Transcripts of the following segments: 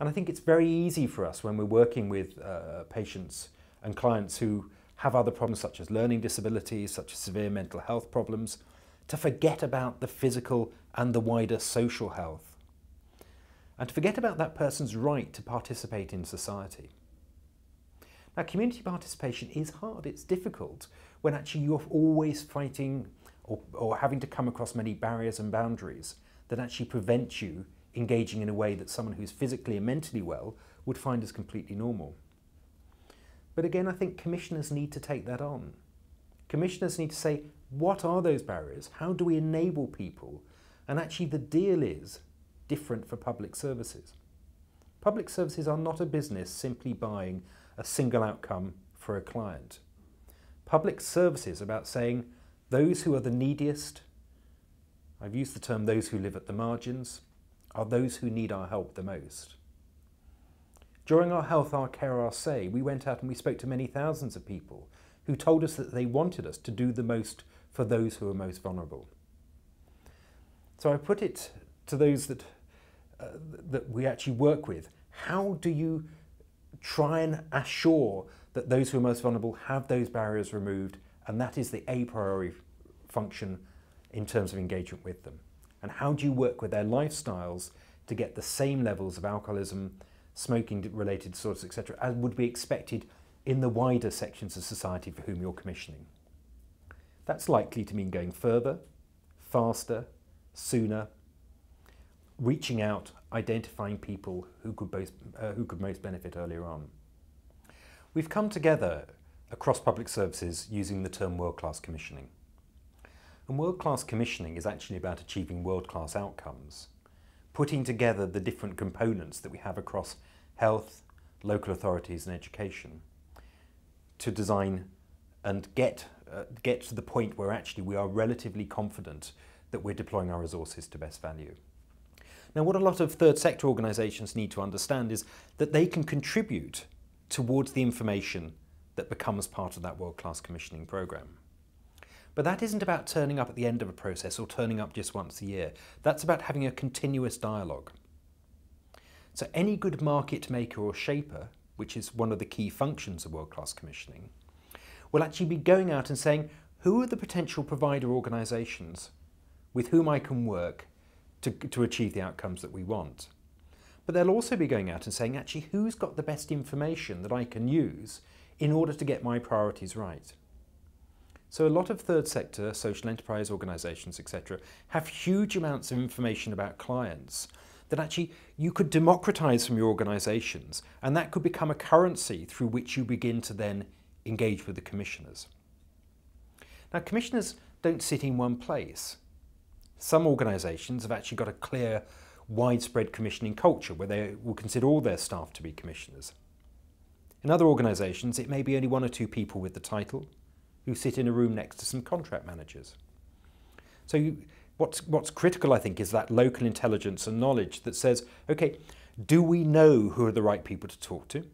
And I think it's very easy for us when we're working with patients and clients who have other problems such as learning disabilities, such as severe mental health problems, to forget about the physical and the wider social health. And to forget about that person's right to participate in society. Now, community participation is hard, it's difficult, when actually you're always fighting or having to come across many barriers and boundaries that actually prevent you engaging in a way that someone who's physically and mentally well would find as completely normal. But again, I think commissioners need to take that on. Commissioners need to say, what are those barriers? How do we enable people? And actually the deal is different for public services. Public services are not a business simply buying a single outcome for a client. Public services are about saying those who are the neediest, I've used the term those who live at the margins, are those who need our help the most. During our Health, Our Care, Our Say, we went out and we spoke to many thousands of people who told us that they wanted us to do the most for those who are most vulnerable. So I put it to those that we actually work with, how do you try and assure that those who are most vulnerable have those barriers removed, and that is the a priori function in terms of engagement with them? And how do you work with their lifestyles to get the same levels of alcoholism, smoking-related disorders, etc., as would be expected in the wider sections of society for whom you're commissioning? That's likely to mean going further, faster, sooner, reaching out, identifying people who could most benefit earlier on. We've come together across public services using the term world-class commissioning. And world-class commissioning is actually about achieving world-class outcomes, putting together the different components that we have across health, local authorities and education to design and get to the point where actually we are relatively confident that we're deploying our resources to best value. Now, what a lot of third sector organisations need to understand is that they can contribute towards the information that becomes part of that world-class commissioning programme. But that isn't about turning up at the end of a process or turning up just once a year. That's about having a continuous dialogue. So any good market maker or shaper, which is one of the key functions of world-class commissioning, will actually be going out and saying, who are the potential provider organisations with whom I can work to achieve the outcomes that we want? But they'll also be going out and saying, actually, who's got the best information that I can use in order to get my priorities right? So a lot of third sector, social enterprise organisations, etc., have huge amounts of information about clients that actually you could democratise from your organisations, and that could become a currency through which you begin to then engage with the commissioners. Now, commissioners don't sit in one place. Some organisations have actually got a clear, widespread commissioning culture where they will consider all their staff to be commissioners. In other organisations, it may be only one or two people with the title who sit in a room next to some contract managers. So what's critical, I think, is that local intelligence and knowledge that says, okay, do we know who are the right people to talk to?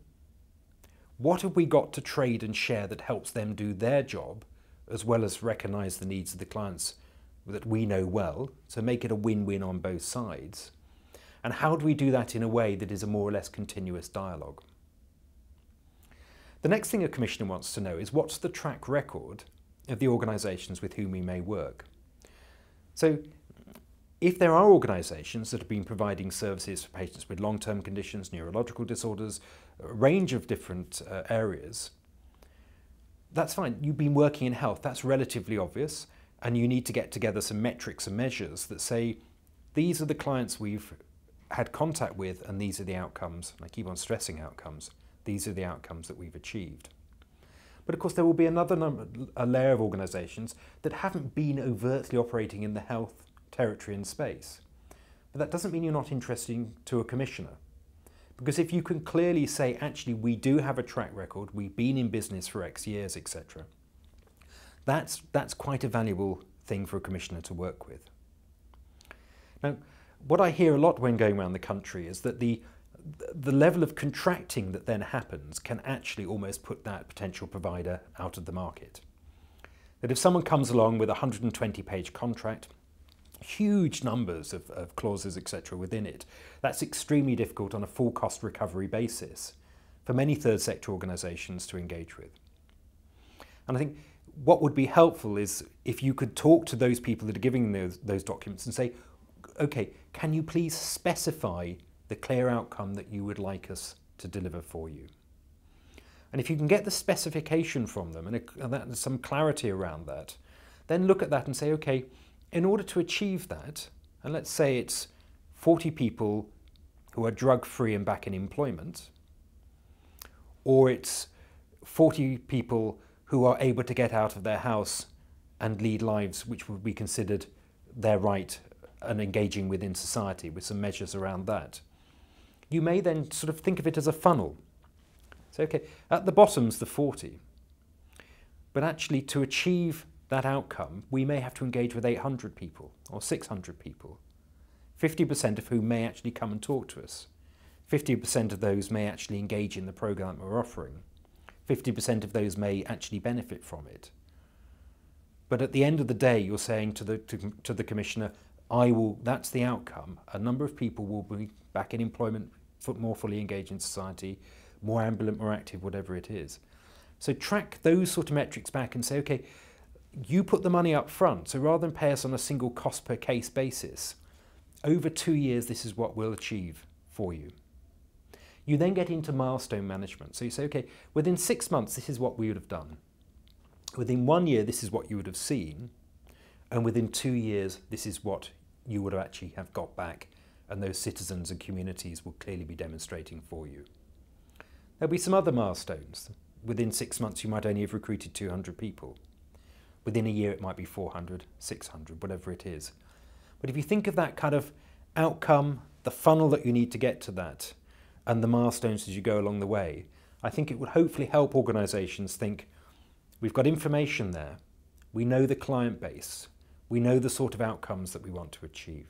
What have we got to trade and share that helps them do their job, as well as recognise the needs of the clients that we know well, so make it a win-win on both sides? And how do we do that in a way that is a more or less continuous dialogue? The next thing a commissioner wants to know is what's the track record of the organisations with whom we may work. So if there are organisations that have been providing services for patients with long-term conditions, neurological disorders, a range of different areas, that's fine. You've been working in health, that's relatively obvious, and you need to get together some metrics and measures that say, these are the clients we've had contact with and these are the outcomes, and I keep on stressing outcomes, these are the outcomes that we've achieved. But of course there will be a layer of organisations that haven't been overtly operating in the health territory and space. But that doesn't mean you're not interesting to a commissioner. Because if you can clearly say, actually, we do have a track record, we've been in business for X years, etc., that's quite a valuable thing for a commissioner to work with. Now, what I hear a lot when going around the country is that the level of contracting that then happens can actually almost put that potential provider out of the market. That if someone comes along with a 120-page contract huge numbers of clauses, etc. within it. That's extremely difficult on a full cost recovery basis for many third sector organisations to engage with. And I think what would be helpful is if you could talk to those people that are giving those documents and say, okay, can you please specify the clear outcome that you would like us to deliver for you? And if you can get the specification from them and some clarity around that, then look at that and say, okay, in order to achieve that, and let's say it's 40 people who are drug-free and back in employment, or it's 40 people who are able to get out of their house and lead lives which would be considered their right and engaging within society with some measures around that. You may then sort of think of it as a funnel. So, okay, at the bottom's the 40. But actually to achieve that outcome, we may have to engage with 800 people or 600 people, 50% of whom may actually come and talk to us. 50% of those may actually engage in the programme we're offering. 50% of those may actually benefit from it. But at the end of the day, you're saying to the Commissioner, that's the outcome. A number of people will be back in employment, more fully engaged in society, more ambulant, more active, whatever it is. So track those sort of metrics back and say, okay, you put the money up front. So rather than pay us on a single cost per case basis, over 2 years, this is what we'll achieve for you. You then get into milestone management. So you say, okay, within 6 months, this is what we would have done. Within 1 year, this is what you would have seen. And within 2 years, this is what you would actually have got back. And those citizens and communities will clearly be demonstrating for you. There'll be some other milestones. Within 6 months, you might only have recruited 200 people. Within a year, it might be 400, 600, whatever it is. But if you think of that kind of outcome, the funnel that you need to get to that, and the milestones as you go along the way, I think it would hopefully help organisations think, we've got information there, we know the client base, we know the sort of outcomes that we want to achieve.